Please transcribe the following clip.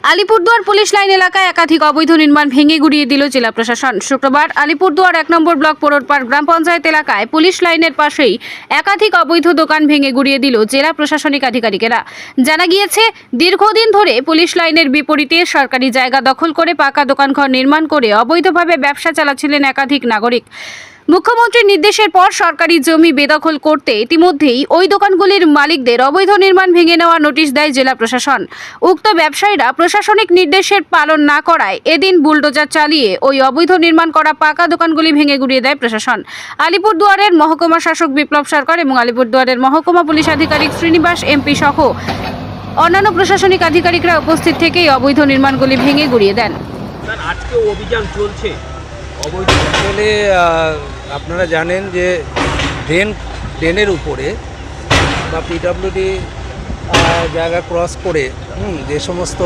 Alipurduar police line এলাকায় একাধিক অবৈধ নির্মাণ ভেঙে গুড়িয়ে দিল জেলা প্রশাসন। শুক্রবার আলিপুরদুয়ার 1 নম্বর ব্লক পোরোরপাড় গ্রাম পঞ্চায়েত এলাকায় পুলিশ লাইনের পাশেই একাধিক অবৈধ দোকান ভেঙে গুড়িয়ে দিল জেলা প্রশাসনিক আধিকারিকেরা। জানা গিয়েছে, দীর্ঘদিন ধরে পুলিশ লাইনের বিপরীতে সরকারি জায়গা দখল করে পাকা দোকানঘর নির্মাণ করে অবৈধভাবে ব্যবসা চালাচ্ছিলেন একাধিক নাগরিক। মুখ্যমন্ত্রীর নির্দেশের পর সরকারি জমি বেদখল করতে ইতিমধ্যেই ওই দোকানগুলির মালিকদের অবৈধ নির্মাণ ভেঙে নেওয়ার নোটিশ দেয় জেলা প্রশাসন। উক্ত ব্যবসায়ীরা প্রশাসনিক নির্দেশের পালন না করায় এদিন বুলডোজার চালিয়ে ওই অবৈধ নির্মাণ করা পাকা দোকানগুলি ভেঙে গুড়িয়ে দেয় প্রশাসন। আলিপুরদুয়ারের মহকুমা শাসক বিপ্লব সরকার এবং আলিপুরদুয়ারের মহকুমা পুলিশ আধিকারিক শ্রীনিবাস এমপি সহ অন্যান্য প্রশাসনিক আধিকারিকরা উপস্থিত থেকে এই অবৈধ নির্মাণগুলি ভেঙে গুড়িয়ে দেন। আজকে অভিযান চলছে অবৈধ বলে আপনারা জানেন যে ড্রেনের উপরে বা পিডব্লিউডি জায়গা ক্রস করে যে সমস্ত